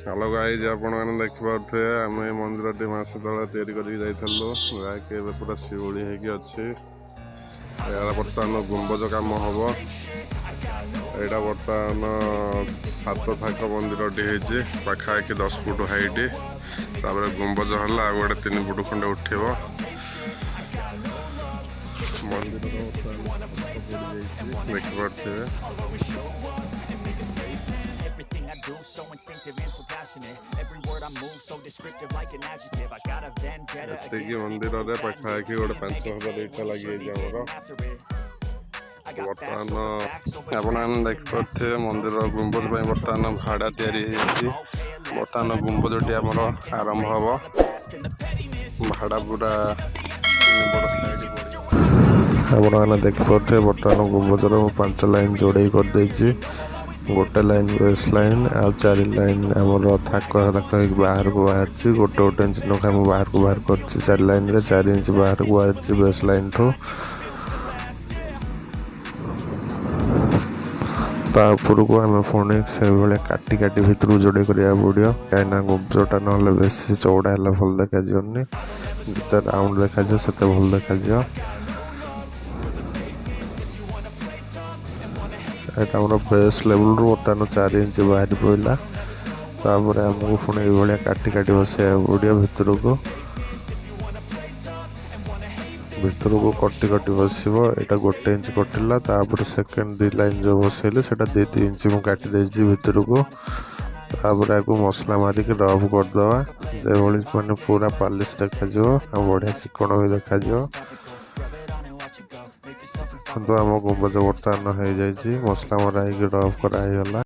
Hello guys आपण मैंने देखिपे आम मंदिर मास तला याकि पूरा शिवली होगी यार बर्तमान गुंबज कम हम यहाँ बर्तमान 7 थाक मंदिर पाखापाखि 10 फुट हाइट गुंबज है आ गए 3 फुट खंडे उठेब मंदिर देखिपे do so instinctive and so passionate every word I move so descriptive like an adjective I got a vendetta एतिकी मंदिर रे पाखापाखि गोटे 5000 इटा लगी बर्तमान आपने देखिपे मंदिर गुंबज बर्तमान भाड़ा या बर्तमान गुंबजटी आमर आरंभ हम भाड़ा पूरा आपने देखिपे बर्तमान गुंबजर 5 लाइन जोड़े करदे गोटे लाइन बेस लाइन आ 4 लाइन आमर थाक बाहर को बाहर गोटे गोटे इंच नखा बाहर को बाहर कर 4 लाइन रे 4 इंच बाहर को बाहर बेस लाइन ठू तापर को आम पुणी से भाई काटी काटी भितर जोड़े करा पड़ो कहीं गुंबजटा ना बेस चौड़ा है भल देखा जिते राउंड देखा से भल देखा यहाँ आम बेस लेवल रू बर्तमान 4 इंच बाहरी पड़ा तापर आमको पुणी ये काटी काटी बसैया पड़ो भितर को कटी कटी बसब यहाँ गोटे इंच कटिला तापर सेकेंड 2 लाइन जो बसैले से 2-3 इंच मुझे काटी भितर को तापर आपको मसला मारिक रफ करदे जो मैंने पूरा पालिश देखा बढ़िया चिकन भी देखा तो आम गुंबज बर्तमान हो मसला मरा रफ कराला।